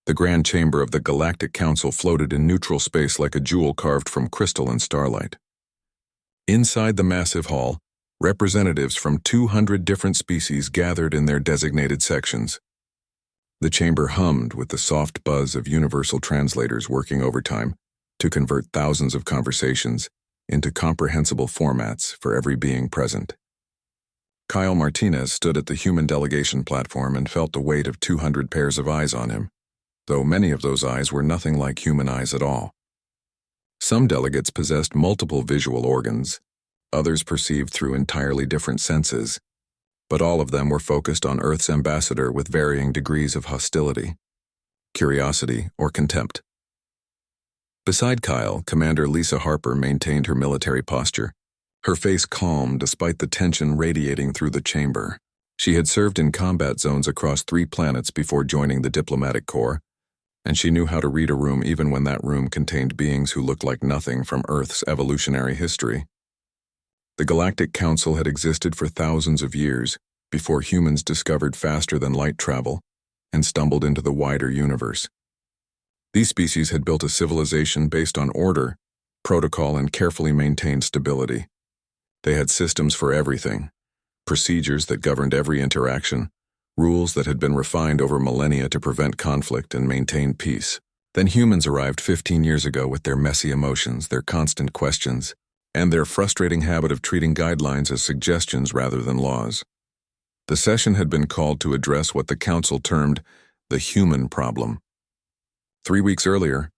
The grand chamber of the Galactic Council floated in neutral space like a jewel carved from crystal and starlight. Inside the massive hall, representatives from 200 different species gathered in their designated sections. The chamber hummed with the soft buzz of universal translators working overtime to convert thousands of conversations into comprehensible formats for every being present. Kyle Martinez stood at the human delegation platform and felt the weight of 200 pairs of eyes on him, though many of those eyes were nothing like human eyes at all. Some delegates possessed multiple visual organs, others perceived through entirely different senses, but all of them were focused on Earth's ambassador with varying degrees of hostility, curiosity, or contempt. Beside Kyle, Commander Lisa Harper maintained her military posture, her face calm despite the tension radiating through the chamber. She had served in combat zones across 3 planets before joining the diplomatic corps, and she knew how to read a room even when that room contained beings who looked like nothing from Earth's evolutionary history. The Galactic Council had existed for thousands of years before humans discovered faster-than-light travel and stumbled into the wider universe. These species had built a civilization based on order, protocol, and carefully maintained stability. They had systems for everything, procedures that governed every interaction, rules that had been refined over millennia to prevent conflict and maintain peace. Then humans arrived 15 years ago with their messy emotions, their constant questions, and their frustrating habit of treating guidelines as suggestions rather than laws. The session had been called to address what the Council termed the human problem. 3 weeks earlier,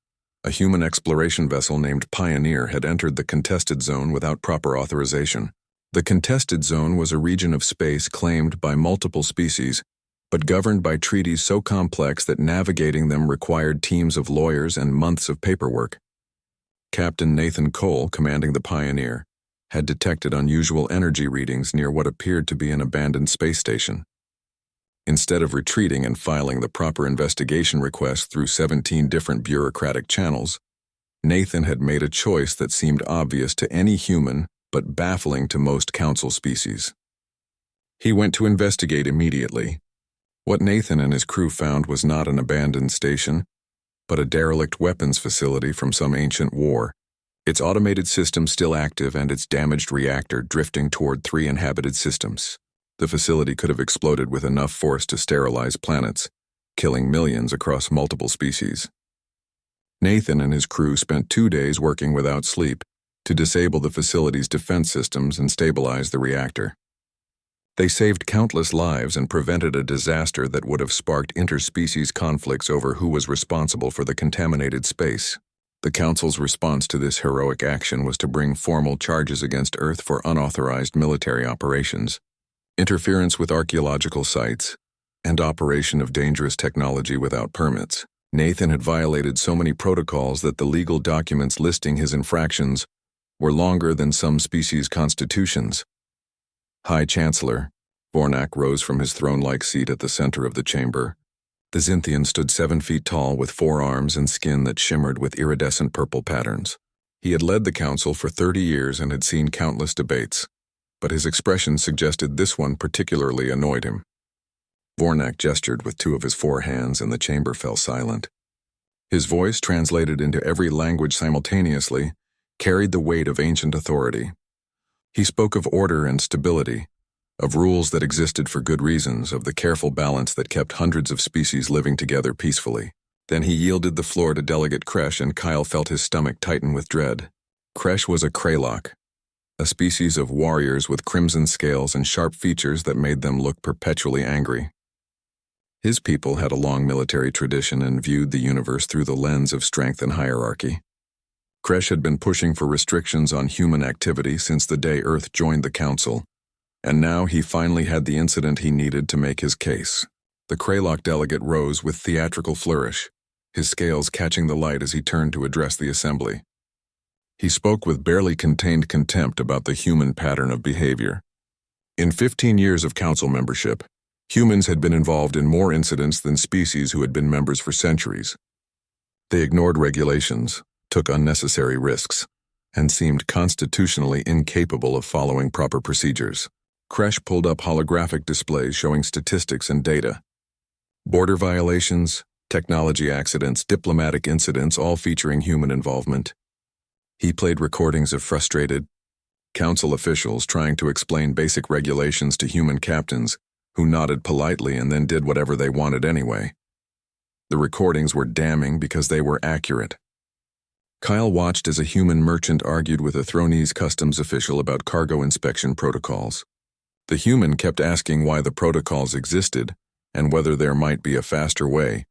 a human exploration vessel named Pioneer had entered the contested zone without proper authorization. The contested zone was a region of space claimed by multiple species, but governed by treaties so complex that navigating them required teams of lawyers and months of paperwork. Captain Nathan Cole, commanding the Pioneer, had detected unusual energy readings near what appeared to be an abandoned space station. Instead of retreating and filing the proper investigation request through 17 different bureaucratic channels, Nathan had made a choice that seemed obvious to any human but baffling to most Council species. He went to investigate immediately. What Nathan and his crew found was not an abandoned station, but a derelict weapons facility from some ancient war, its automated system still active and its damaged reactor drifting toward 3 inhabited systems. The facility could have exploded with enough force to sterilize planets, killing millions across multiple species. Nathan and his crew spent 2 days working without sleep to disable the facility's defense systems and stabilize the reactor. They saved countless lives and prevented a disaster that would have sparked interspecies conflicts over who was responsible for the contaminated space. The Council's response to this heroic action was to bring formal charges against Earth for unauthorized military operations, interference with archaeological sites, and operation of dangerous technology without permits. Nathan had violated so many protocols that the legal documents listing his infractions were longer than some species' constitutions. High Chancellor, Vornak rose from his throne-like seat at the center of the chamber. The Zynthian stood 7 feet tall with 4 arms and skin that shimmered with iridescent purple patterns. He had led the Council for 30 years and had seen countless debates, but his expression suggested this one particularly annoyed him. Vornak gestured with 2 of his 4 hands and the chamber fell silent. His voice, translated into every language simultaneously, carried the weight of ancient authority. He spoke of order and stability, of rules that existed for good reasons, of the careful balance that kept hundreds of species living together peacefully. Then he yielded the floor to Delegate Kresh, and Kyle felt his stomach tighten with dread. Kresh was a Kraylock, a species of warriors with crimson scales and sharp features that made them look perpetually angry. His people had a long military tradition and viewed the universe through the lens of strength and hierarchy. Kresh had been pushing for restrictions on human activity since the day Earth joined the Council, and now he finally had the incident he needed to make his case. The Kraylock delegate rose with theatrical flourish, his scales catching the light as he turned to address the assembly. He spoke with barely contained contempt about the human pattern of behavior. In 15 years of Council membership, humans had been involved in more incidents than species who had been members for centuries. They ignored regulations, took unnecessary risks, and seemed constitutionally incapable of following proper procedures. Kresh pulled up holographic displays showing statistics and data. Border violations, Technology accidents, diplomatic incidents, all featuring human involvement. He played recordings of frustrated council officials trying to explain basic regulations to human captains who nodded politely and then did whatever they wanted anyway. The recordings were damning because they were accurate. Kyle watched as a human merchant argued with a Thronese customs official about cargo inspection protocols. The human kept asking why the protocols existed and whether there might be a faster way,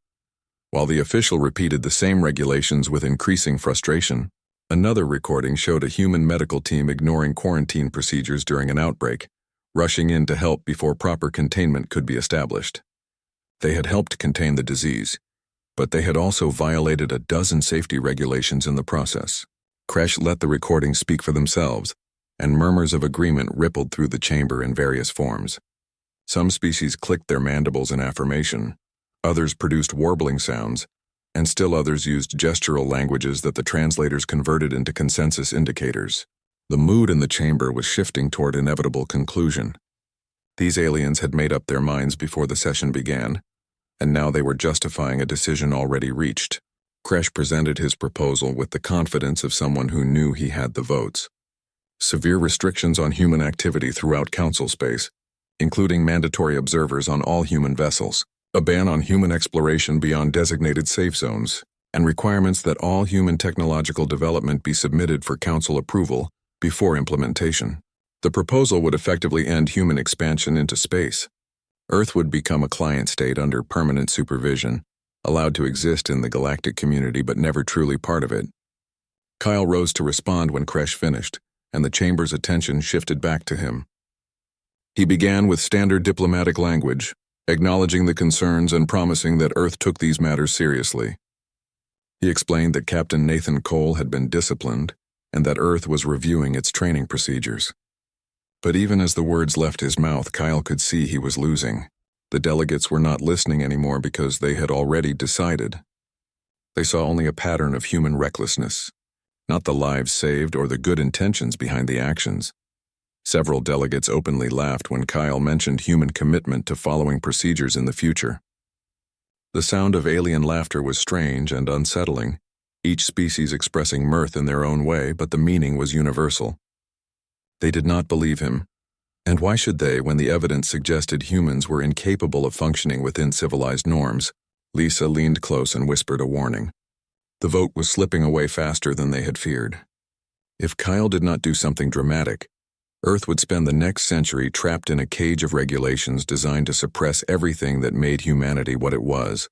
while the official repeated the same regulations with increasing frustration. Another recording showed a human medical team ignoring quarantine procedures during an outbreak, rushing in to help before proper containment could be established. They had helped contain the disease, but they had also violated a dozen safety regulations in the process. Kresh let the recordings speak for themselves, and murmurs of agreement rippled through the chamber in various forms. Some species clicked their mandibles in affirmation, others produced warbling sounds, and still others used gestural languages that the translators converted into consensus indicators. The mood in the chamber was shifting toward inevitable conclusion. These aliens had made up their minds before the session began, and now they were justifying a decision already reached. Kresh presented his proposal with the confidence of someone who knew he had the votes. Severe restrictions on human activity throughout council space, including mandatory observers on all human vessels, a ban on human exploration beyond designated safe zones, and requirements that all human technological development be submitted for council approval before implementation. The proposal would effectively end human expansion into space. Earth would become a client state under permanent supervision, allowed to exist in the galactic community but never truly part of it. Kyle rose to respond when Kresh finished, and the chamber's attention shifted back to him. He began with standard diplomatic language, acknowledging the concerns and promising that Earth took these matters seriously. He explained that Captain Nathan Cole had been disciplined and that Earth was reviewing its training procedures. But even as the words left his mouth, Kyle could see he was losing. The delegates were not listening anymore because they had already decided. They saw only a pattern of human recklessness, not the lives saved or the good intentions behind the actions. Several delegates openly laughed when Kyle mentioned human commitment to following procedures in the future. The sound of alien laughter was strange and unsettling, each species expressing mirth in their own way, but the meaning was universal. They did not believe him, and why should they when the evidence suggested humans were incapable of functioning within civilized norms? Lisa leaned close and whispered a warning. The vote was slipping away faster than they had feared. If Kyle did not do something dramatic, Earth would spend the next century trapped in a cage of regulations designed to suppress everything that made humanity what it was.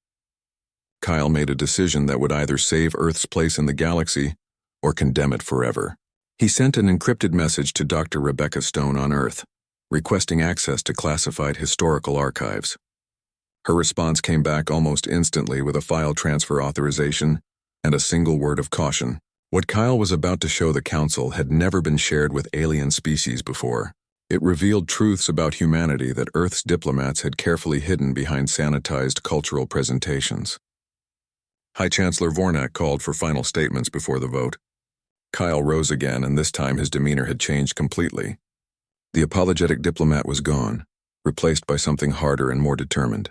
Kyle made a decision that would either save Earth's place in the galaxy or condemn it forever. He sent an encrypted message to Dr. Rebecca Stone on Earth, requesting access to classified historical archives. Her response came back almost instantly with a file transfer authorization and a single word of caution. What Kyle was about to show the Council had never been shared with alien species before. It revealed truths about humanity that Earth's diplomats had carefully hidden behind sanitized cultural presentations. High Chancellor Vornak called for final statements before the vote. Kyle rose again, and this time his demeanor had changed completely. The apologetic diplomat was gone, replaced by something harder and more determined.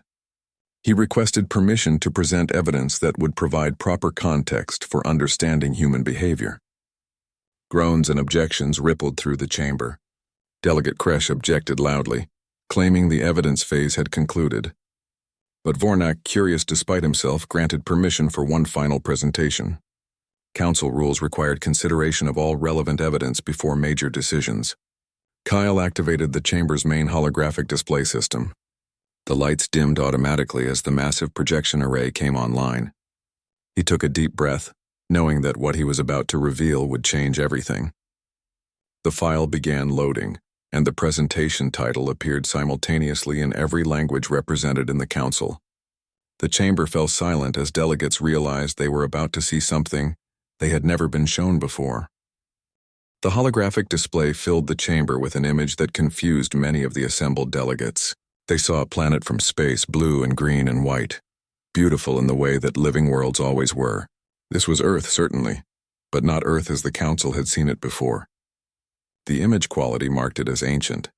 He requested permission to present evidence that would provide proper context for understanding human behavior. Groans and objections rippled through the chamber. Delegate Kresh objected loudly, claiming the evidence phase had concluded. But Vornak, curious despite himself, granted permission for one final presentation. Council rules required consideration of all relevant evidence before major decisions. Kyle activated the chamber's main holographic display system. The lights dimmed automatically as the massive projection array came online. He took a deep breath, knowing that what he was about to reveal would change everything. The file began loading, and the presentation title appeared simultaneously in every language represented in the Council. The chamber fell silent as delegates realized they were about to see something they had never been shown before. The holographic display filled the chamber with an image that confused many of the assembled delegates. They saw a planet from space, blue and green and white, beautiful in the way that living worlds always were. This was Earth, certainly, but not Earth as the Council had seen it before. The image quality marked it as ancient,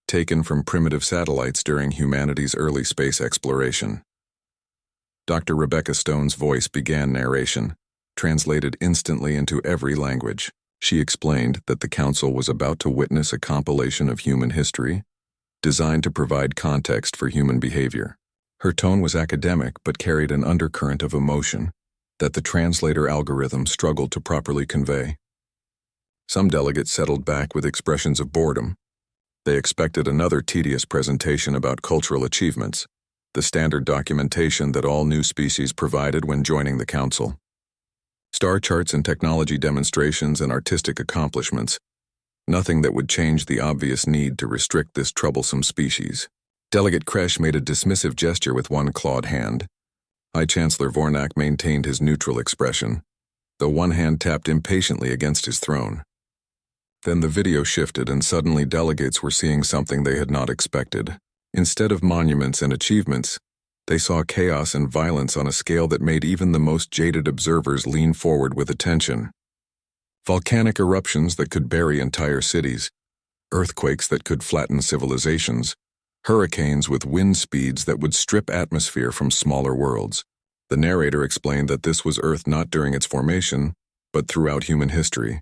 taken from primitive satellites during humanity's early space exploration. Dr. Rebecca Stone's voice began narration, translated instantly into every language. She explained that the council was about to witness a compilation of human history, designed to provide context for human behavior. Her tone was academic but carried an undercurrent of emotion that the translator algorithm struggled to properly convey. Some delegates settled back with expressions of boredom. They expected another tedious presentation about cultural achievements, the standard documentation that all new species provided when joining the council. Star charts and technology demonstrations and artistic accomplishments, nothing that would change the obvious need to restrict this troublesome species. Delegate Kresh made a dismissive gesture with one clawed hand. High Chancellor Vornak maintained his neutral expression, though one hand tapped impatiently against his throne. Then the video shifted and suddenly delegates were seeing something they had not expected. Instead of monuments and achievements, they saw chaos and violence on a scale that made even the most jaded observers lean forward with attention. Volcanic eruptions that could bury entire cities, earthquakes that could flatten civilizations, hurricanes with wind speeds that would strip atmosphere from smaller worlds. The narrator explained that this was Earth not during its formation, but throughout human history.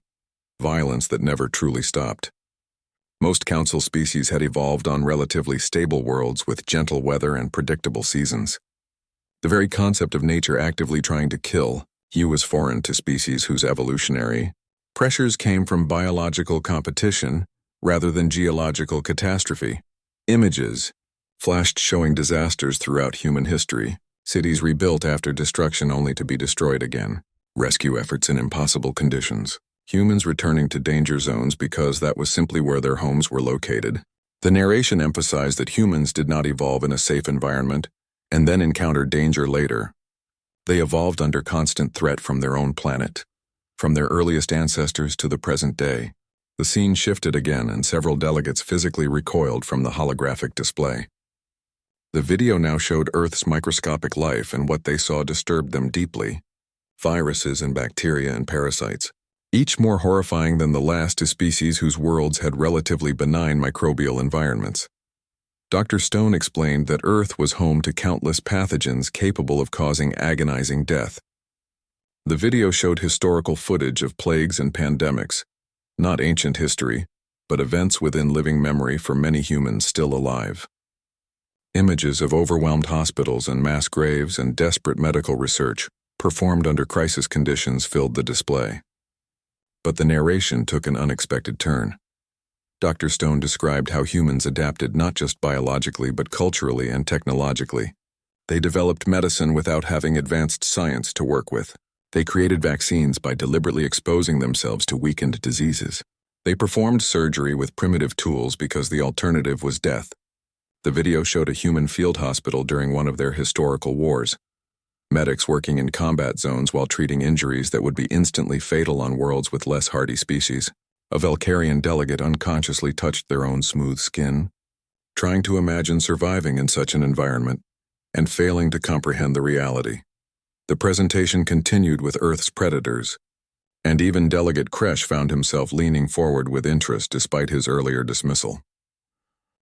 Violence that never truly stopped. Most council species had evolved on relatively stable worlds with gentle weather and predictable seasons. The very concept of nature actively trying to kill you was foreign to species whose evolutionary pressures came from biological competition rather than geological catastrophe. Images flashed showing disasters throughout human history, cities rebuilt after destruction only to be destroyed again, rescue efforts in impossible conditions, humans returning to danger zones because that was simply where their homes were located. The narration emphasized that humans did not evolve in a safe environment and then encounter danger later. They evolved under constant threat from their own planet, from their earliest ancestors to the present day. The scene shifted again and several delegates physically recoiled from the holographic display. The video now showed Earth's microscopic life, and what they saw disturbed them deeply. Viruses and bacteria and parasites, each more horrifying than the last to species whose worlds had relatively benign microbial environments. Dr. Stone explained that Earth was home to countless pathogens capable of causing agonizing death. The video showed historical footage of plagues and pandemics, not ancient history, but events within living memory for many humans still alive. Images of overwhelmed hospitals and mass graves and desperate medical research performed under crisis conditions filled the display. But the narration took an unexpected turn. Dr. Stone described how humans adapted not just biologically but culturally and technologically. They developed medicine without having advanced science to work with. They created vaccines by deliberately exposing themselves to weakened diseases. They performed surgery with primitive tools because the alternative was death. The video showed a human field hospital during one of their historical wars. Medics working in combat zones while treating injuries that would be instantly fatal on worlds with less hardy species. A Valkyrian delegate unconsciously touched their own smooth skin, trying to imagine surviving in such an environment, and failing to comprehend the reality. The presentation continued with Earth's predators, and even Delegate Kresh found himself leaning forward with interest despite his earlier dismissal.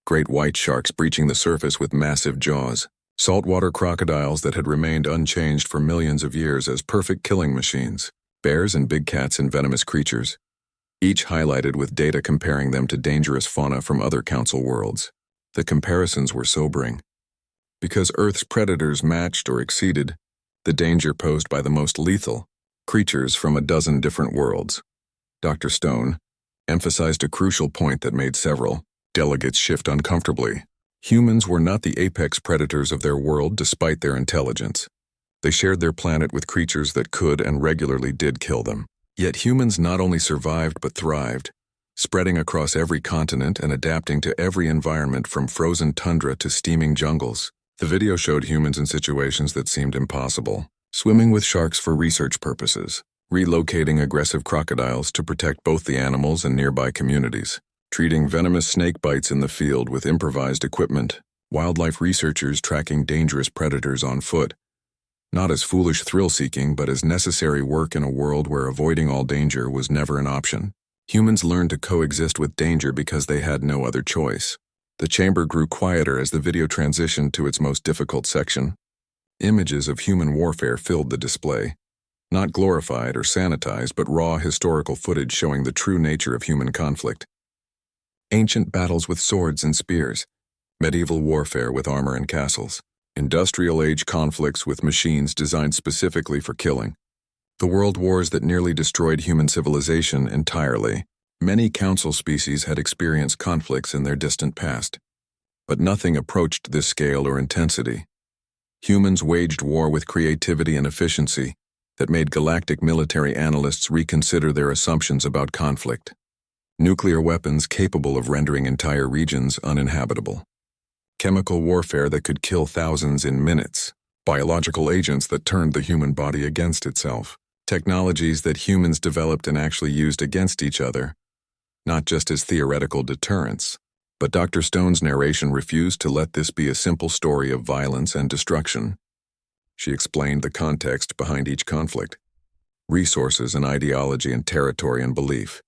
Great white sharks breaching the surface with massive jaws, saltwater crocodiles that had remained unchanged for millions of years as perfect killing machines, bears and big cats and venomous creatures, each highlighted with data comparing them to dangerous fauna from other council worlds. The comparisons were sobering. Because Earth's predators matched or exceeded the danger posed by the most lethal creatures from a dozen different worlds. Dr. Stone emphasized a crucial point that made several delegates shift uncomfortably. Humans were not the apex predators of their world despite their intelligence. They shared their planet with creatures that could and regularly did kill them. Yet humans not only survived but thrived, spreading across every continent and adapting to every environment from frozen tundra to steaming jungles. The video showed humans in situations that seemed impossible, swimming with sharks for research purposes, relocating aggressive crocodiles to protect both the animals and nearby communities, treating venomous snake bites in the field with improvised equipment, wildlife researchers tracking dangerous predators on foot, not as foolish thrill-seeking but as necessary work in a world where avoiding all danger was never an option. Humans learned to coexist with danger because they had no other choice. The chamber grew quieter as the video transitioned to its most difficult section. Images of human warfare filled the display. Not glorified or sanitized, but raw historical footage showing the true nature of human conflict. Ancient battles with swords and spears. Medieval warfare with armor and castles. Industrial age conflicts with machines designed specifically for killing. The world wars that nearly destroyed human civilization entirely. Many council species had experienced conflicts in their distant past, but nothing approached this scale or intensity. Humans waged war with creativity and efficiency that made galactic military analysts reconsider their assumptions about conflict. Nuclear weapons capable of rendering entire regions uninhabitable. Chemical warfare that could kill thousands in minutes. Biological agents that turned the human body against itself. Technologies that humans developed and actually used against each other, not just as theoretical deterrents. But Dr. Stone's narration refused to let this be a simple story of violence and destruction. She explained the context behind each conflict, resources and ideology and territory and belief,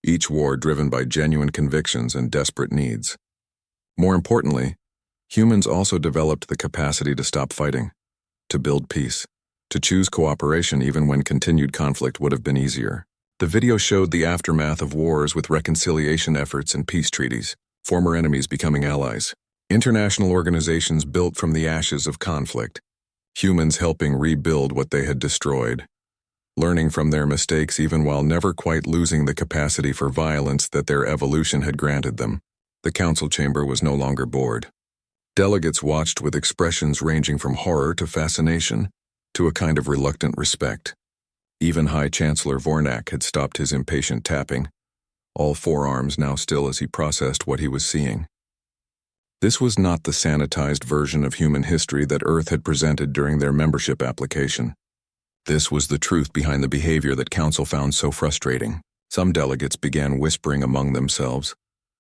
each war driven by genuine convictions and desperate needs. More importantly, humans also developed the capacity to stop fighting, to build peace, to choose cooperation even when continued conflict would have been easier. The video showed the aftermath of wars with reconciliation efforts and peace treaties, former enemies becoming allies, international organizations built from the ashes of conflict, humans helping rebuild what they had destroyed, learning from their mistakes even while never quite losing the capacity for violence that their evolution had granted them. The council chamber was no longer bored. Delegates watched with expressions ranging from horror to fascination to a kind of reluctant respect. Even High Chancellor Vornak had stopped his impatient tapping, all forearms now still as he processed what he was seeing. This was not the sanitized version of human history that Earth had presented during their membership application. This was the truth behind the behavior that Council found so frustrating. Some delegates began whispering among themselves,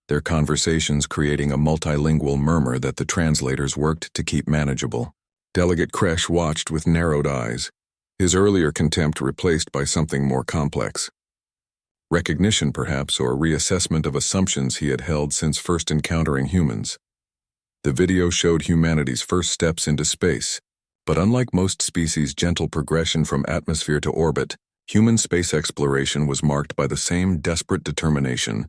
their conversations creating a multilingual murmur that the translators worked to keep manageable. Delegate Kresh watched with narrowed eyes, his earlier contempt replaced by something more complex. Recognition, perhaps, or reassessment of assumptions he had held since first encountering humans. The video showed humanity's first steps into space, but unlike most species' gentle progression from atmosphere to orbit, human space exploration was marked by the same desperate determination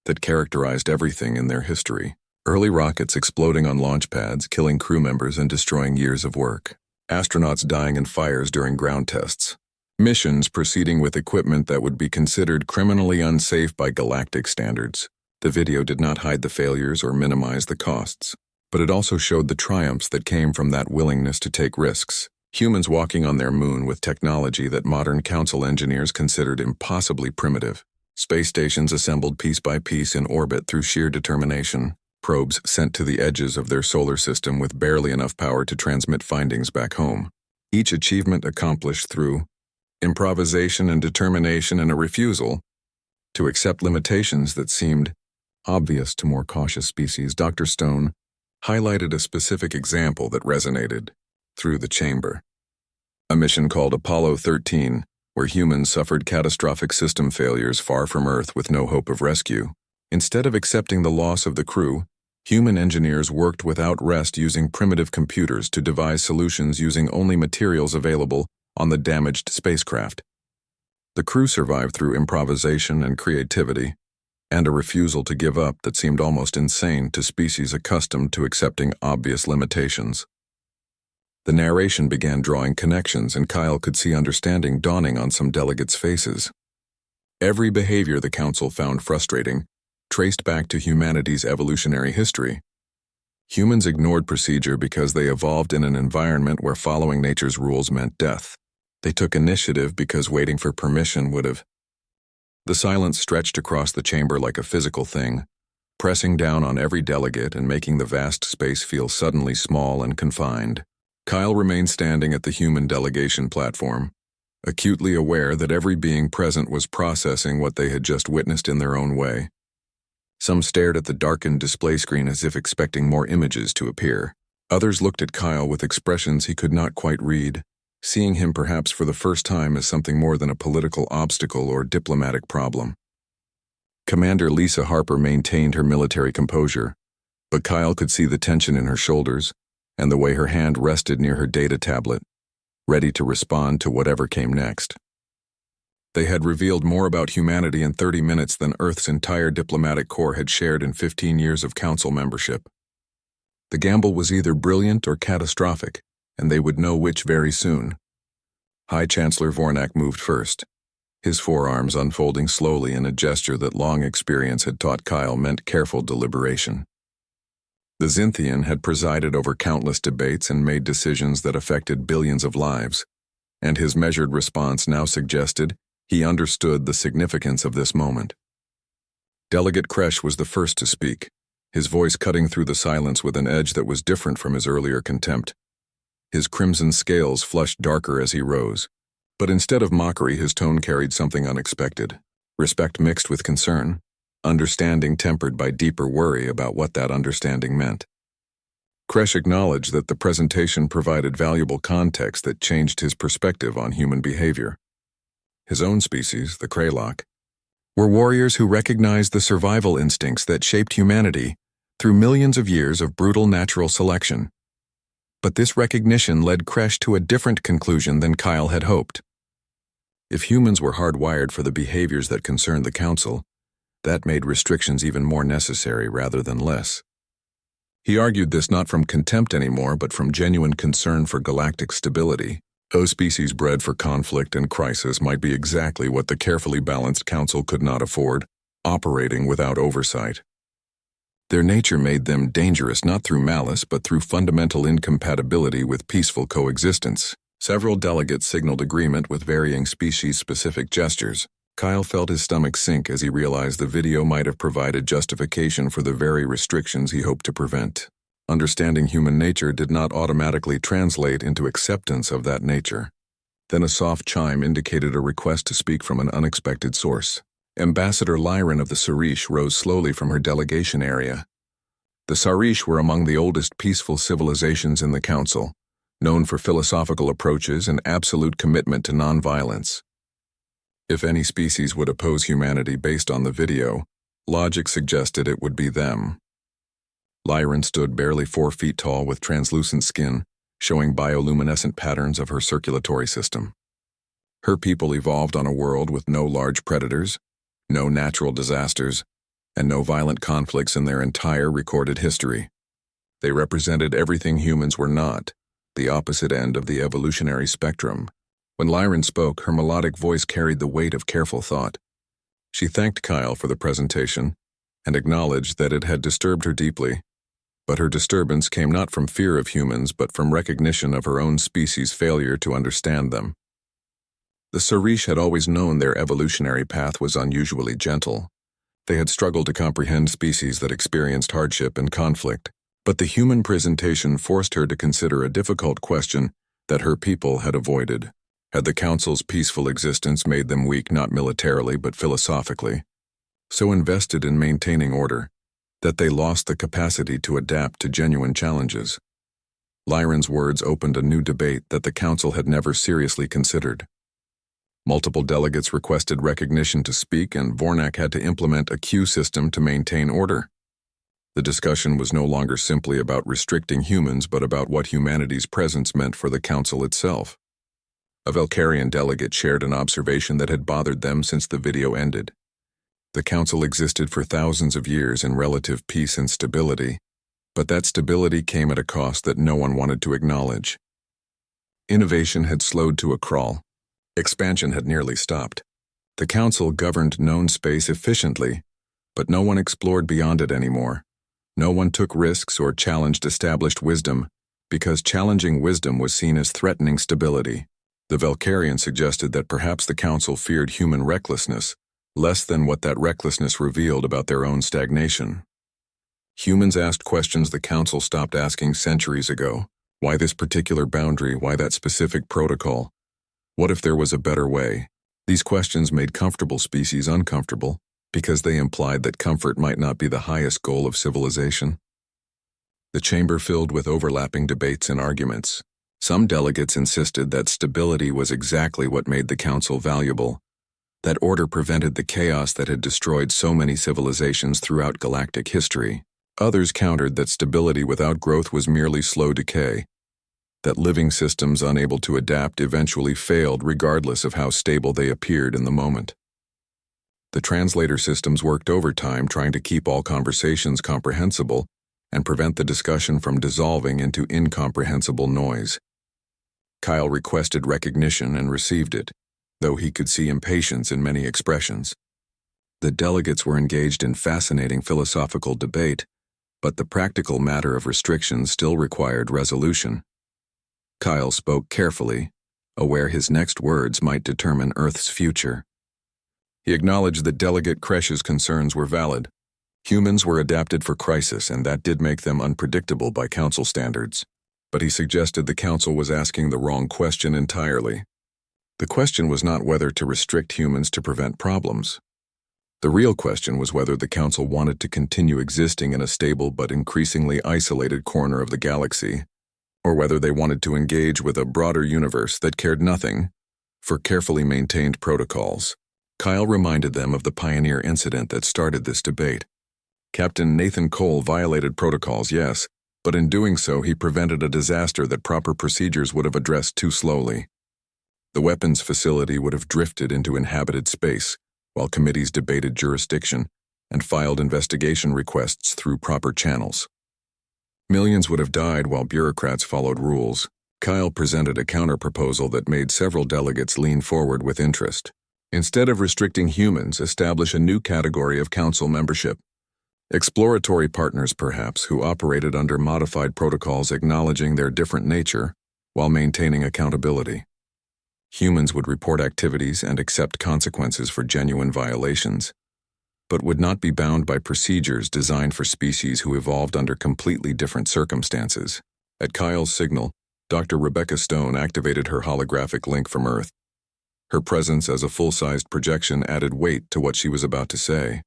that characterized everything in their history. Early rockets exploding on launch pads, killing crew members and destroying years of work. Astronauts dying in fires during ground tests. Missions proceeding with equipment that would be considered criminally unsafe by galactic standards. The video did not hide the failures or minimize the costs, but it also showed the triumphs that came from that willingness to take risks. Humans walking on their moon with technology that modern council engineers considered impossibly primitive. Space stations assembled piece by piece in orbit through sheer determination. Probes sent to the edges of their solar system with barely enough power to transmit findings back home. Each achievement accomplished through improvisation and determination and a refusal to accept limitations that seemed obvious to more cautious species. Dr. Stone highlighted a specific example that resonated through the chamber. A mission called Apollo 13, where humans suffered catastrophic system failures far from Earth with no hope of rescue. Instead of accepting the loss of the crew, human engineers worked without rest using primitive computers to devise solutions using only materials available on the damaged spacecraft. The crew survived through improvisation and creativity, and a refusal to give up that seemed almost insane to species accustomed to accepting obvious limitations. The narration began drawing connections, and Kyle could see understanding dawning on some delegates' faces. Every behavior the council found frustrating traced back to humanity's evolutionary history. Humans ignored procedure because they evolved in an environment where following nature's rules meant death. They took initiative because waiting for permission would have. The silence stretched across the chamber like a physical thing, pressing down on every delegate and making the vast space feel suddenly small and confined. Kyle remained standing at the human delegation platform, acutely aware that every being present was processing what they had just witnessed in their own way. Some stared at the darkened display screen as if expecting more images to appear. Others looked at Kyle with expressions he could not quite read, seeing him perhaps for the first time as something more than a political obstacle or diplomatic problem. Commander Lisa Harper maintained her military composure, but Kyle could see the tension in her shoulders and the way her hand rested near her data tablet, ready to respond to whatever came next. They had revealed more about humanity in 30 minutes than Earth's entire diplomatic corps had shared in 15 years of council membership. The gamble was either brilliant or catastrophic, and they would know which very soon. High Chancellor Vornak moved first, his forearms unfolding slowly in a gesture that long experience had taught Kyle meant careful deliberation. The Xinthian had presided over countless debates and made decisions that affected billions of lives, and his measured response now suggested he understood the significance of this moment. Delegate Kresh was the first to speak, his voice cutting through the silence with an edge that was different from his earlier contempt. His crimson scales flushed darker as he rose, but instead of mockery his tone carried something unexpected, respect mixed with concern, understanding tempered by deeper worry about what that understanding meant. Kresh acknowledged that the presentation provided valuable context that changed his perspective on human behavior. His own species, the Kraylock, were warriors who recognized the survival instincts that shaped humanity through millions of years of brutal natural selection. But this recognition led Kresh to a different conclusion than Kyle had hoped. If humans were hardwired for the behaviors that concerned the Council, that made restrictions even more necessary rather than less. He argued this not from contempt anymore, but from genuine concern for galactic stability. A species bred for conflict and crisis might be exactly what the carefully balanced Council could not afford, operating without oversight. Their nature made them dangerous not through malice but through fundamental incompatibility with peaceful coexistence. Several delegates signaled agreement with varying species-specific gestures. Kyle felt his stomach sink as he realized the video might have provided justification for the very restrictions he hoped to prevent. Understanding human nature did not automatically translate into acceptance of that nature. Then a soft chime indicated a request to speak from an unexpected source. Ambassador Lyran of the Sarish rose slowly from her delegation area. The Sarish were among the oldest peaceful civilizations in the Council, known for philosophical approaches and absolute commitment to nonviolence. If any species would oppose humanity based on the video, logic suggested it would be them. Lyran stood barely 4 feet tall with translucent skin, showing bioluminescent patterns of her circulatory system. Her people evolved on a world with no large predators, no natural disasters, and no violent conflicts in their entire recorded history. They represented everything humans were not, the opposite end of the evolutionary spectrum. When Lyran spoke, her melodic voice carried the weight of careful thought. She thanked Kyle for the presentation and acknowledged that it had disturbed her deeply, but her disturbance came not from fear of humans but from recognition of her own species' failure to understand them. The Sarish had always known their evolutionary path was unusually gentle. They had struggled to comprehend species that experienced hardship and conflict, but the human presentation forced her to consider a difficult question that her people had avoided. Had the Council's peaceful existence made them weak not militarily but philosophically, so invested in maintaining order that they lost the capacity to adapt to genuine challenges? Lyran's words opened a new debate that the Council had never seriously considered. Multiple delegates requested recognition to speak, and Vornak had to implement a queue system to maintain order. The discussion was no longer simply about restricting humans but about what humanity's presence meant for the Council itself. A Valkyrian delegate shared an observation that had bothered them since the video ended. The Council existed for thousands of years in relative peace and stability, but that stability came at a cost that no one wanted to acknowledge. Innovation had slowed to a crawl. Expansion had nearly stopped. The Council governed known space efficiently, but no one explored beyond it anymore. No one took risks or challenged established wisdom, because challenging wisdom was seen as threatening stability. The Valkyrian suggested that perhaps the Council feared human recklessness, less than what that recklessness revealed about their own stagnation. Humans asked questions the Council stopped asking centuries ago. Why this particular boundary? Why that specific protocol? What if there was a better way? These questions made comfortable species uncomfortable because they implied that comfort might not be the highest goal of civilization. The chamber filled with overlapping debates and arguments. Some delegates insisted that stability was exactly what made the Council valuable, that order prevented the chaos that had destroyed so many civilizations throughout galactic history. Others countered that stability without growth was merely slow decay, that living systems unable to adapt eventually failed regardless of how stable they appeared in the moment. The translator systems worked overtime trying to keep all conversations comprehensible and prevent the discussion from dissolving into incomprehensible noise. Kyle requested recognition and received it, though he could see impatience in many expressions. The delegates were engaged in fascinating philosophical debate, but the practical matter of restrictions still required resolution. Kyle spoke carefully, aware his next words might determine Earth's future. He acknowledged that Delegate Kresh's concerns were valid. Humans were adapted for crisis, and that did make them unpredictable by Council standards. But he suggested the Council was asking the wrong question entirely. The question was not whether to restrict humans to prevent problems. The real question was whether the Council wanted to continue existing in a stable but increasingly isolated corner of the galaxy, or whether they wanted to engage with a broader universe that cared nothing for carefully maintained protocols. Kyle reminded them of the Pioneer incident that started this debate. Captain Nathan Cole violated protocols, yes, but in doing so he prevented a disaster that proper procedures would have addressed too slowly. The weapons facility would have drifted into inhabited space, while committees debated jurisdiction and filed investigation requests through proper channels. Millions would have died while bureaucrats followed rules. Kyle presented a counter-proposal that made several delegates lean forward with interest. Instead of restricting humans, establish a new category of council membership. Exploratory partners, perhaps, who operated under modified protocols acknowledging their different nature while maintaining accountability. Humans would report activities and accept consequences for genuine violations, but would not be bound by procedures designed for species who evolved under completely different circumstances. At Kyle's signal, Dr. Rebecca Stone activated her holographic link from Earth. Her presence as a full-sized projection added weight to what she was about to say.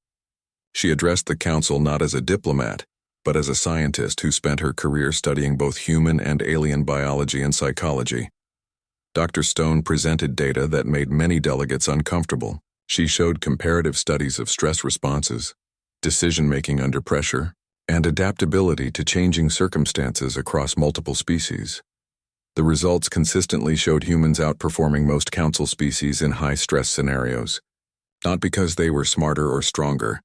She addressed the Council not as a diplomat, but as a scientist who spent her career studying both human and alien biology and psychology. Dr. Stone presented data that made many delegates uncomfortable. She showed comparative studies of stress responses, decision-making under pressure, and adaptability to changing circumstances across multiple species. The results consistently showed humans outperforming most Council species in high-stress scenarios, not because they were smarter or stronger,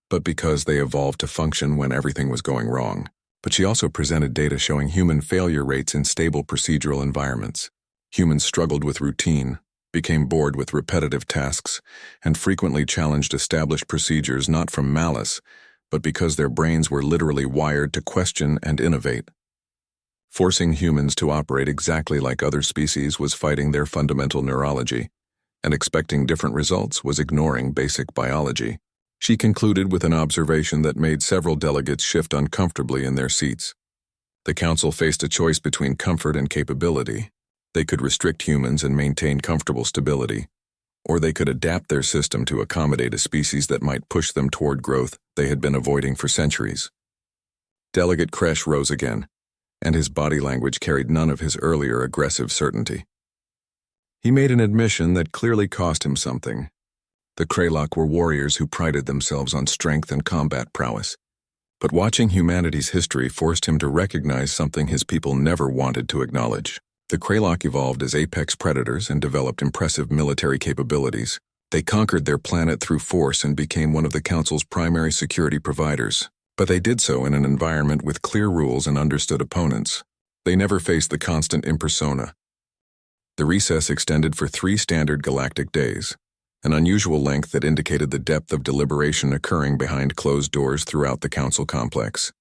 but because they evolved to function when everything was going wrong. But she also presented data showing human failure rates in stable procedural environments. Humans struggled with routine, became bored with repetitive tasks, and frequently challenged established procedures not from malice, but because their brains were literally wired to question and innovate. Forcing humans to operate exactly like other species was fighting their fundamental neurology, and expecting different results was ignoring basic biology. She concluded with an observation that made several delegates shift uncomfortably in their seats. The Council faced a choice between comfort and capability. They could restrict humans and maintain comfortable stability, or they could adapt their system to accommodate a species that might push them toward growth they had been avoiding for centuries. Delegate Kresh rose again, and his body language carried none of his earlier aggressive certainty. He made an admission that clearly cost him something. The Kralok were warriors who prided themselves on strength and combat prowess. But watching humanity's history forced him to recognize something his people never wanted to acknowledge. The Kralok evolved as apex predators and developed impressive military capabilities. They conquered their planet through force and became one of the Council's primary security providers. But they did so in an environment with clear rules and understood opponents. They never faced the constant impersona. The recess extended for 3 standard galactic days, an unusual length that indicated the depth of deliberation occurring behind closed doors throughout the Council complex.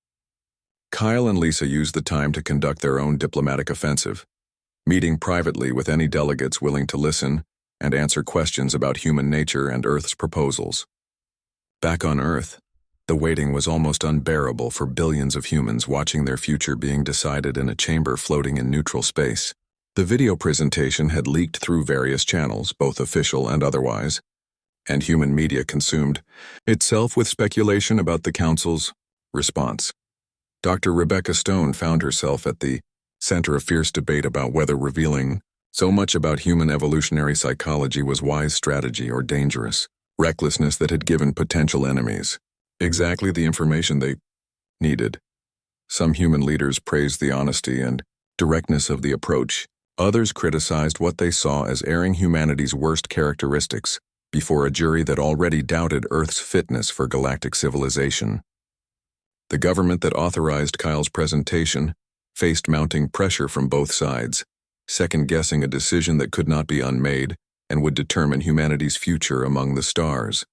Kyle and Lisa used the time to conduct their own diplomatic offensive, meeting privately with any delegates willing to listen and answer questions about human nature and Earth's proposals. Back on Earth, the waiting was almost unbearable for billions of humans watching their future being decided in a chamber floating in neutral space. The video presentation had leaked through various channels, both official and otherwise, and human media consumed itself with speculation about the Council's response. Dr. Rebecca Stone found herself at the center of fierce debate about whether revealing so much about human evolutionary psychology was wise strategy or dangerous recklessness that had given potential enemies exactly the information they needed. Some human leaders praised the honesty and directness of the approach. Others criticized what they saw as airing humanity's worst characteristics before a jury that already doubted Earth's fitness for galactic civilization. The government that authorized Kyle's presentation faced mounting pressure from both sides, second-guessing a decision that could not be unmade and would determine humanity's future among the stars.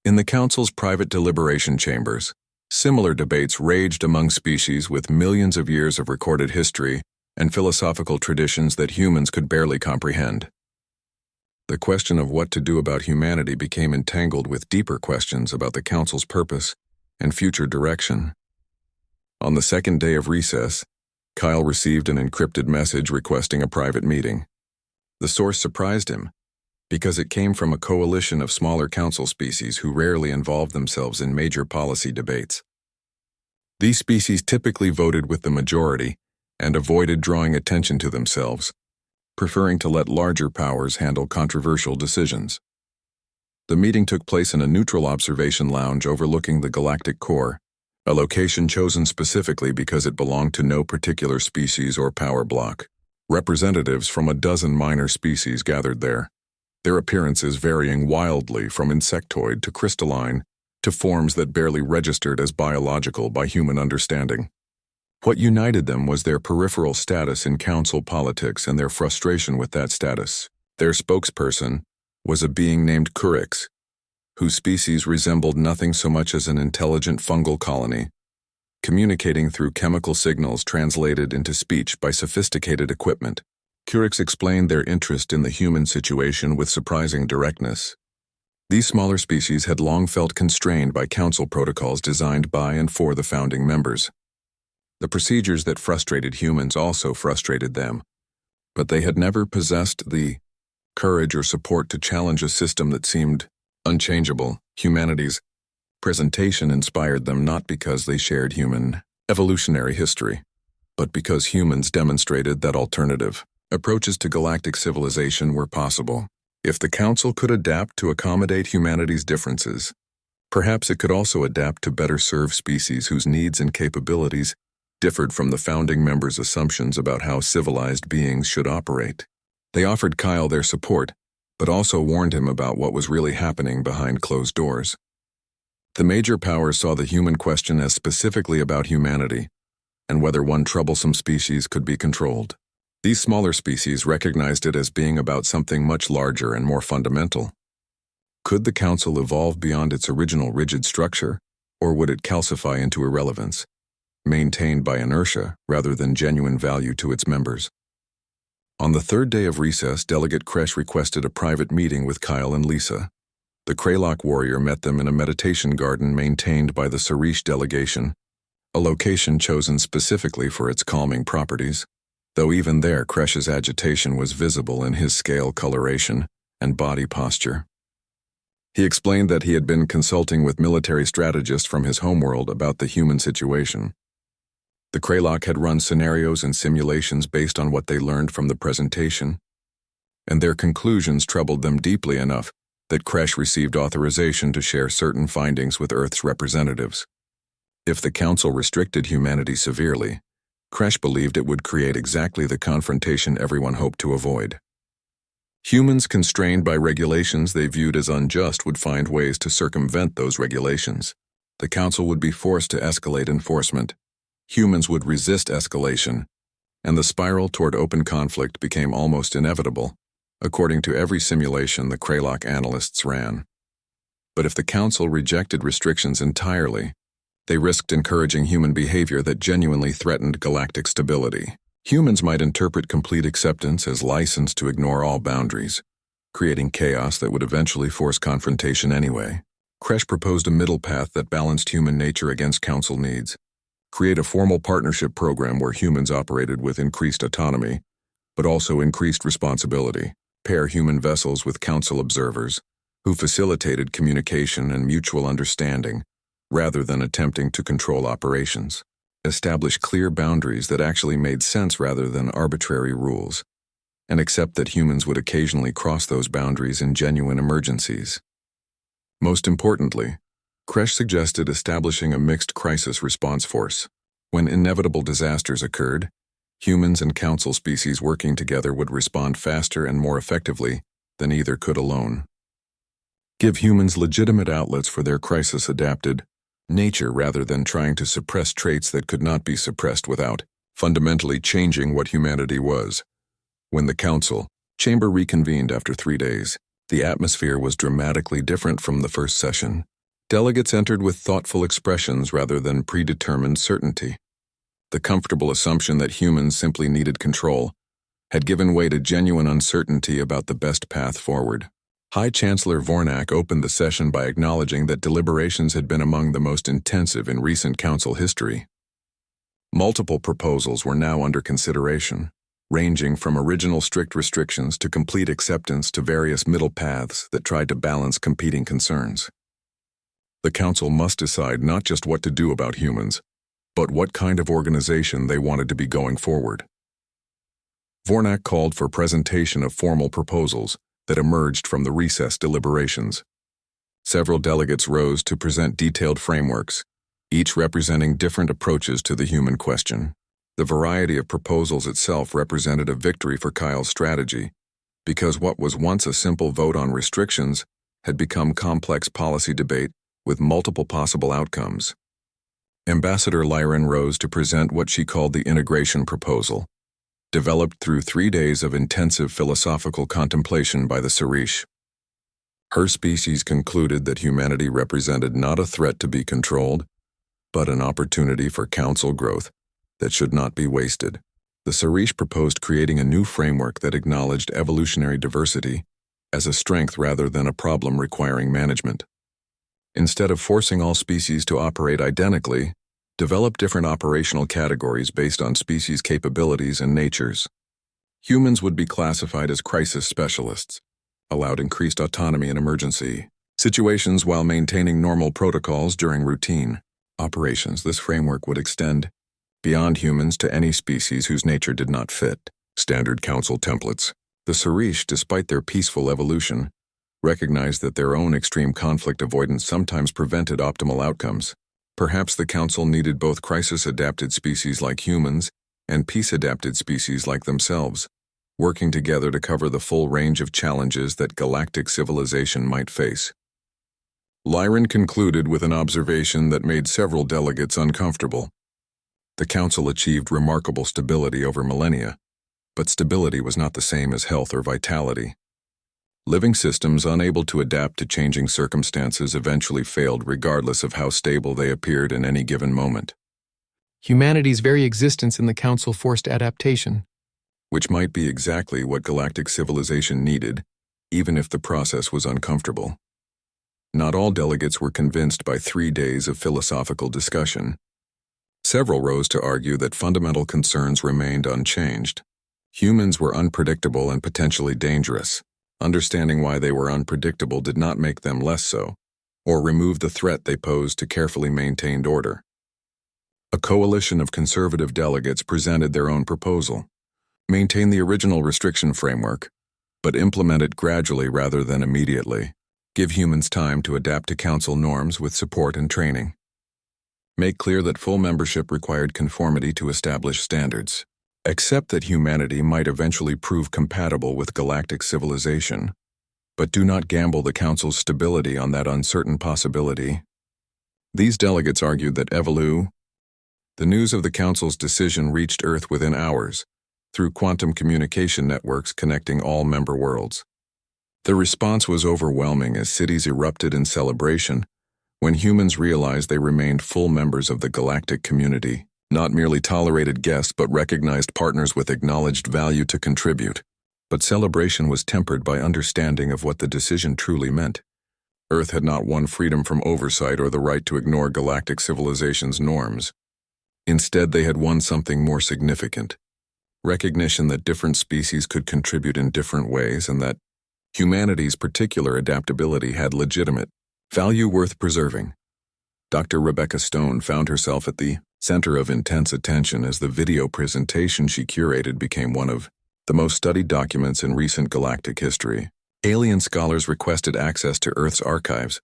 In the Council's private deliberation chambers, similar debates raged among species with millions of years of recorded history and philosophical traditions that humans could barely comprehend. The question of what to do about humanity became entangled with deeper questions about the Council's purpose and future direction. On the second day of recess, Kyle received an encrypted message requesting a private meeting. The source surprised him, because it came from a coalition of smaller council species who rarely involved themselves in major policy debates. These species typically voted with the majority and avoided drawing attention to themselves, preferring to let larger powers handle controversial decisions. The meeting took place in a neutral observation lounge overlooking the galactic core, a location chosen specifically because it belonged to no particular species or power block. Representatives from a dozen minor species gathered there, their appearances varying wildly from insectoid to crystalline to forms that barely registered as biological by human understanding. What united them was their peripheral status in council politics and their frustration with that status. Their spokesperson was a being named Kurix, whose species resembled nothing so much as an intelligent fungal colony, communicating through chemical signals translated into speech by sophisticated equipment. Kurix explained their interest in the human situation with surprising directness. These smaller species had long felt constrained by council protocols designed by and for the founding members. The procedures that frustrated humans also frustrated them, but they had never possessed the courage or support to challenge a system that seemed unchangeable. Humanity's presentation inspired them not because they shared human evolutionary history, but because humans demonstrated that alternative approaches to galactic civilization were possible. If the Council could adapt to accommodate humanity's differences, perhaps it could also adapt to better serve species whose needs and capabilities differed from the founding members' assumptions about how civilized beings should operate. They offered Kyle their support, but also warned him about what was really happening behind closed doors. The major powers saw the human question as specifically about humanity, and whether one troublesome species could be controlled. These smaller species recognized it as being about something much larger and more fundamental. Could the Council evolve beyond its original rigid structure, or would it calcify into irrelevance, maintained by inertia rather than genuine value to its members? On the third day of recess, Delegate Kresh requested a private meeting with Kyle and Lisa. The Kraylock warrior met them in a meditation garden maintained by the Sarish delegation, a location chosen specifically for its calming properties, though even there Kresh's agitation was visible in his scale coloration and body posture. He explained that he had been consulting with military strategists from his homeworld about the human situation. The Kraylock had run scenarios and simulations based on what they learned from the presentation, and their conclusions troubled them deeply enough that Kresh received authorization to share certain findings with Earth's representatives. If the Council restricted humanity severely, Kresh believed it would create exactly the confrontation everyone hoped to avoid. Humans constrained by regulations they viewed as unjust would find ways to circumvent those regulations. The Council would be forced to escalate enforcement. Humans would resist escalation, and the spiral toward open conflict became almost inevitable, according to every simulation the Kraylock analysts ran. But if the Council rejected restrictions entirely, they risked encouraging human behavior that genuinely threatened galactic stability. Humans might interpret complete acceptance as license to ignore all boundaries, creating chaos that would eventually force confrontation anyway. Kresh proposed a middle path that balanced human nature against Council needs. Create a formal partnership program where humans operated with increased autonomy, but also increased responsibility. Pair human vessels with Council observers, who facilitated communication and mutual understanding, rather than attempting to control operations. Establish clear boundaries that actually made sense rather than arbitrary rules, and accept that humans would occasionally cross those boundaries in genuine emergencies. Most importantly, Kresh suggested establishing a mixed crisis response force. When inevitable disasters occurred, humans and council species working together would respond faster and more effectively than either could alone. Give humans legitimate outlets for their crisis-adapted nature rather than trying to suppress traits that could not be suppressed without fundamentally changing what humanity was. When the council chamber reconvened after 3 days, the atmosphere was dramatically different from the first session. Delegates entered with thoughtful expressions rather than predetermined certainty. The comfortable assumption that humans simply needed control had given way to genuine uncertainty about the best path forward. High Chancellor Vornak opened the session by acknowledging that deliberations had been among the most intensive in recent council history. Multiple proposals were now under consideration, ranging from original strict restrictions to complete acceptance to various middle paths that tried to balance competing concerns. The council must decide not just what to do about humans, but what kind of organization they wanted to be going forward. Vornak called for presentation of formal proposals that emerged from the recess deliberations. Several delegates rose to present detailed frameworks, each representing different approaches to the human question. The variety of proposals itself represented a victory for Kyle's strategy, because what was once a simple vote on restrictions had become complex policy debate with multiple possible outcomes. Ambassador Lyran rose to present what she called the integration proposal, developed through 3 days of intensive philosophical contemplation by the Sarish. Her species concluded that humanity represented not a threat to be controlled, but an opportunity for council growth that should not be wasted. The Sarish proposed creating a new framework that acknowledged evolutionary diversity as a strength rather than a problem requiring management. Instead of forcing all species to operate identically, develop different operational categories based on species' capabilities and natures. Humans would be classified as crisis specialists, allowed increased autonomy in emergency situations while maintaining normal protocols during routine operations. This framework would extend beyond humans to any species whose nature did not fit standard council templates. The Sarish, despite their peaceful evolution, recognized that their own extreme conflict avoidance sometimes prevented optimal outcomes. Perhaps the council needed both crisis-adapted species like humans and peace-adapted species like themselves, working together to cover the full range of challenges that galactic civilization might face. Lyran concluded with an observation that made several delegates uncomfortable. The council achieved remarkable stability over millennia, but stability was not the same as health or vitality. Living systems unable to adapt to changing circumstances eventually failed regardless of how stable they appeared in any given moment. Humanity's very existence in the council forced adaptation, which might be exactly what galactic civilization needed, even if the process was uncomfortable. Not all delegates were convinced by 3 days of philosophical discussion. Several rose to argue that fundamental concerns remained unchanged. Humans were unpredictable and potentially dangerous. Understanding why they were unpredictable did not make them less so, or remove the threat they posed to carefully maintained order. A coalition of conservative delegates presented their own proposal. Maintain the original restriction framework, but implement it gradually rather than immediately. Give humans time to adapt to council norms with support and training. Make clear that full membership required conformity to established standards. Accept that humanity might eventually prove compatible with galactic civilization, but do not gamble the Council's stability on that uncertain possibility. These delegates argued that the news of the Council's decision reached Earth within hours, through quantum communication networks connecting all member worlds. The response was overwhelming as cities erupted in celebration when humans realized they remained full members of the galactic community. Not merely tolerated guests but recognized partners with acknowledged value to contribute. But celebration was tempered by understanding of what the decision truly meant. Earth had not won freedom from oversight or the right to ignore galactic civilization's norms. Instead, they had won something more significant. Recognition that different species could contribute in different ways and that humanity's particular adaptability had legitimate value worth preserving. Dr. Rebecca Stone found herself at the center of intense attention as the video presentation she curated became one of the most studied documents in recent galactic history. Alien scholars requested access to Earth's archives,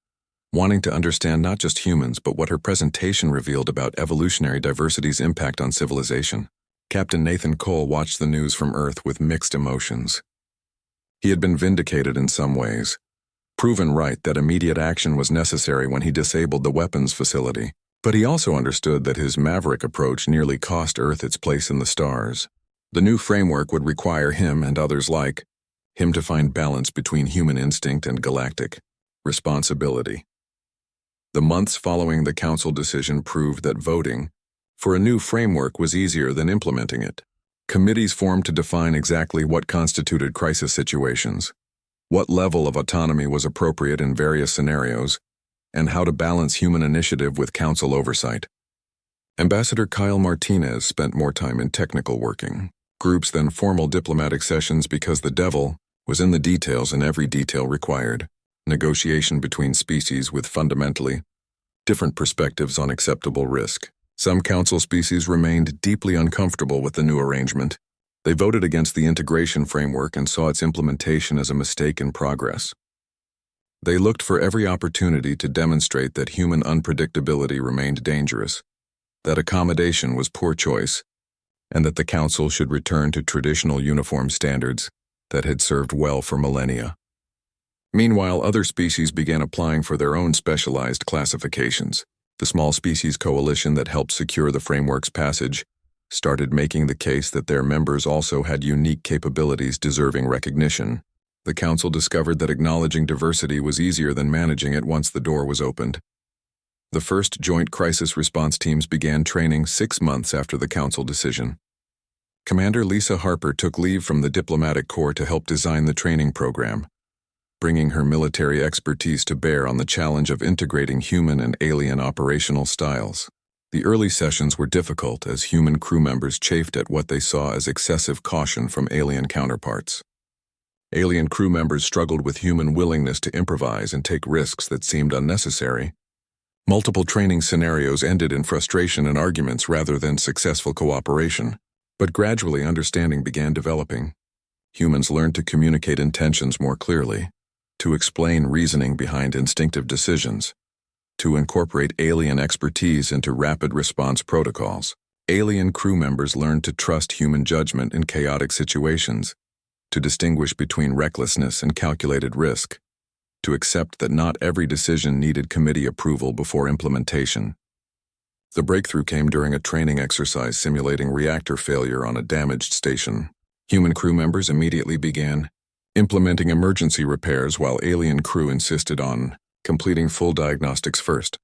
wanting to understand not just humans but what her presentation revealed about evolutionary diversity's impact on civilization. Captain Nathan Cole watched the news from Earth with mixed emotions. He had been vindicated in some ways, proven right that immediate action was necessary when he disabled the weapons facility, but he also understood that his maverick approach nearly cost Earth its place in the stars. The new framework would require him and others like him to find balance between human instinct and galactic responsibility. The months following the Council decision proved that voting for a new framework was easier than implementing it. Committees formed to define exactly what constituted crisis situations, what level of autonomy was appropriate in various scenarios, and how to balance human initiative with Council oversight. Ambassador Kyle Martinez spent more time in technical working groups than formal diplomatic sessions because the devil was in the details and every detail required negotiation between species with fundamentally different perspectives on acceptable risk. Some Council species remained deeply uncomfortable with the new arrangement. They voted against the integration framework and saw its implementation as a mistake in progress. They looked for every opportunity to demonstrate that human unpredictability remained dangerous, that accommodation was poor choice, and that the Council should return to traditional uniform standards that had served well for millennia. Meanwhile, other species began applying for their own specialized classifications. The small species coalition that helped secure the framework's passage started making the case that their members also had unique capabilities deserving recognition. The Council discovered that acknowledging diversity was easier than managing it once the door was opened. The first joint crisis response teams began training 6 months after the Council decision. Commander Lisa Harper took leave from the Diplomatic Corps to help design the training program, bringing her military expertise to bear on the challenge of integrating human and alien operational styles. The early sessions were difficult as human crew members chafed at what they saw as excessive caution from alien counterparts. Alien crew members struggled with human willingness to improvise and take risks that seemed unnecessary. Multiple training scenarios ended in frustration and arguments rather than successful cooperation, but gradually understanding began developing. Humans learned to communicate intentions more clearly, to explain reasoning behind instinctive decisions, to incorporate alien expertise into rapid response protocols. Alien crew members learned to trust human judgment in chaotic situations, to distinguish between recklessness and calculated risk, to accept that not every decision needed committee approval before implementation. The breakthrough came during a training exercise simulating reactor failure on a damaged station. Human crew members immediately began implementing emergency repairs while alien crew insisted on completing full diagnostics first.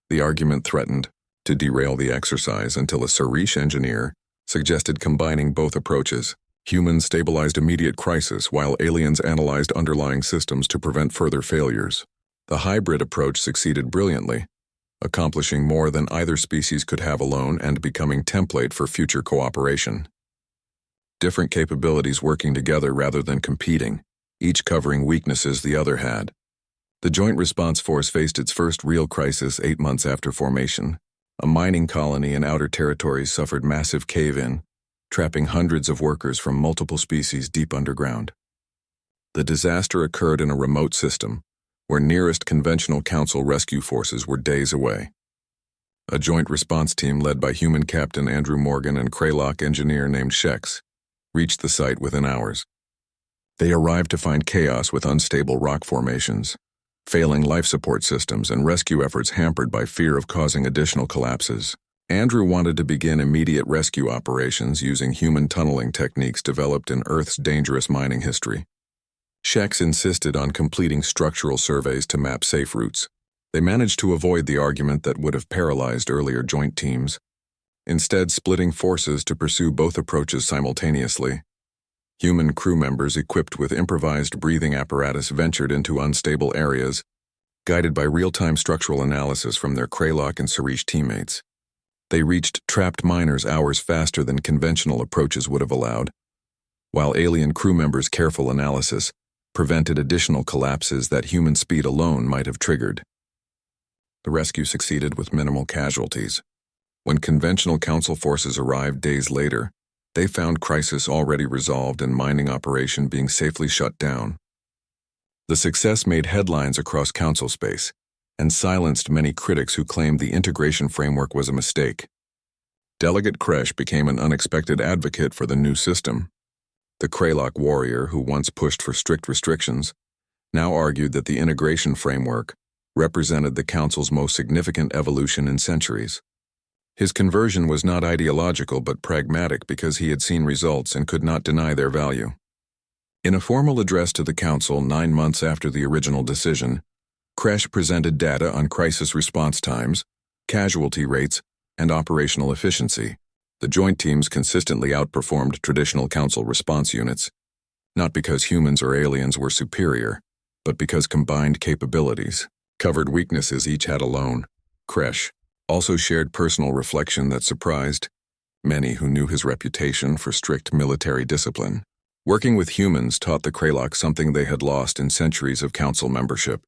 The argument threatened to derail the exercise until a Sarish engineer suggested combining both approaches. Humans stabilized immediate crisis while aliens analyzed underlying systems to prevent further failures. The hybrid approach succeeded brilliantly, accomplishing more than either species could have alone and becoming template for future cooperation. Different capabilities working together rather than competing, each covering weaknesses the other had. The Joint Response Force faced its first real crisis 8 months after formation. A mining colony in outer territories suffered massive cave-in, trapping hundreds of workers from multiple species deep underground. The disaster occurred in a remote system, where nearest conventional Council rescue forces were days away. A joint response team led by human Captain Andrew Morgan and Kraylock engineer named Shex reached the site within hours. They arrived to find chaos with unstable rock formations, failing life support systems, and rescue efforts hampered by fear of causing additional collapses. Andrew wanted to begin immediate rescue operations using human tunneling techniques developed in Earth's dangerous mining history. Shex insisted on completing structural surveys to map safe routes. They managed to avoid the argument that would have paralyzed earlier joint teams, instead splitting forces to pursue both approaches simultaneously. Human crew members equipped with improvised breathing apparatus ventured into unstable areas, guided by real-time structural analysis from their Kraylock and Sarish teammates. They reached trapped miners hours faster than conventional approaches would have allowed, while alien crew members' careful analysis prevented additional collapses that human speed alone might have triggered. The rescue succeeded with minimal casualties. When conventional Council forces arrived days later, they found crisis already resolved and mining operation being safely shut down. The success made headlines across Council space. and silenced many critics who claimed the integration framework was a mistake. Delegate Kresh became an unexpected advocate for the new system. The Kraylock warrior, who once pushed for strict restrictions, now argued that the integration framework represented the Council's most significant evolution in centuries. His conversion was not ideological but pragmatic because he had seen results and could not deny their value. In a formal address to the Council 9 months after the original decision, Kresh presented data on crisis response times, casualty rates, and operational efficiency. The joint teams consistently outperformed traditional Council response units, not because humans or aliens were superior, but because combined capabilities covered weaknesses each had alone. Kresh also shared personal reflection that surprised many who knew his reputation for strict military discipline. Working with humans taught the Kraylock something they had lost in centuries of Council membership: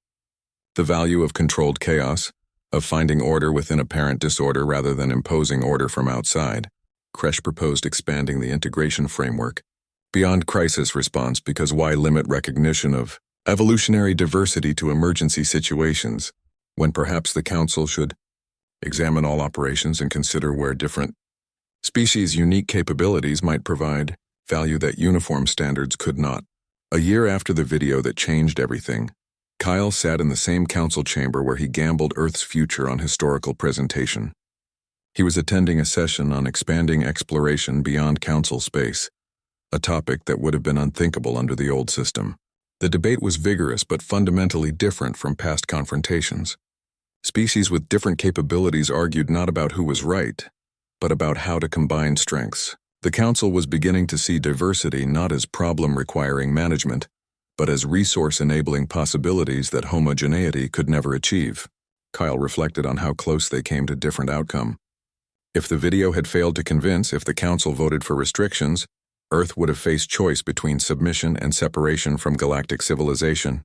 the value of controlled chaos, of finding order within apparent disorder rather than imposing order from outside. Kresh proposed expanding the integration framework beyond crisis response because why limit recognition of evolutionary diversity to emergency situations, when perhaps the Council should examine all operations and consider where different species' unique capabilities might provide value that uniform standards could not. A year after the video that changed everything, Kyle sat in the same Council chamber where he gambled Earth's future on historical presentation. He was attending a session on expanding exploration beyond Council space, a topic that would have been unthinkable under the old system. The debate was vigorous but fundamentally different from past confrontations. Species with different capabilities argued not about who was right, but about how to combine strengths. The Council was beginning to see diversity not as problem requiring management, but as resource-enabling possibilities that homogeneity could never achieve. Kyle reflected on how close they came to different outcome. If the video had failed to convince, if the Council voted for restrictions, Earth would have faced choice between submission and separation from galactic civilization.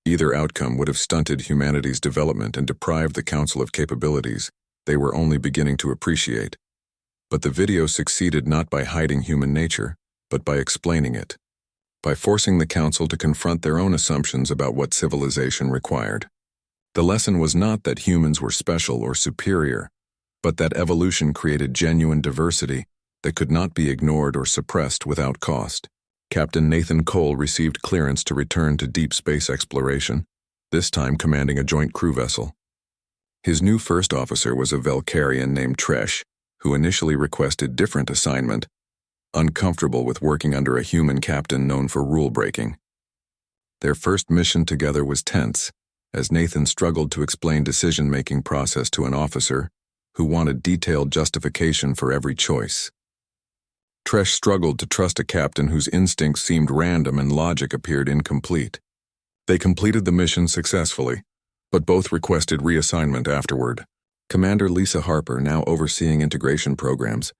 Either outcome would have stunted humanity's development and deprived the Council of capabilities they were only beginning to appreciate. But the video succeeded not by hiding human nature, but by explaining it, by forcing the Council to confront their own assumptions about what civilization required. The lesson was not that humans were special or superior, but that evolution created genuine diversity that could not be ignored or suppressed without cost. Captain Nathan Cole received clearance to return to deep space exploration, this time commanding a joint crew vessel. His new first officer was a Velkarian named Tresh, who initially requested different assignment, uncomfortable with working under a human captain known for rule-breaking. Their first mission together was tense, as Nathan struggled to explain decision-making process to an officer who wanted detailed justification for every choice. Tresh struggled to trust a captain whose instincts seemed random and logic appeared incomplete. They completed the mission successfully, but both requested reassignment afterward. Commander Lisa Harper, now overseeing integration programs,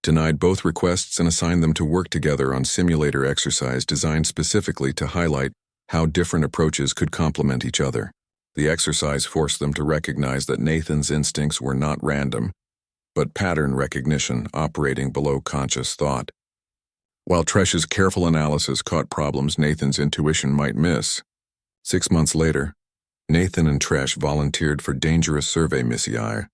denied both requests and assigned them to work together on simulator exercise designed specifically to highlight how different approaches could complement each other. The exercise forced them to recognize that Nathan's instincts were not random, but pattern recognition operating below conscious thought. While Tresh's careful analysis caught problems Nathan's intuition might miss, 6 months later, Nathan and Tresh volunteered for dangerous survey missions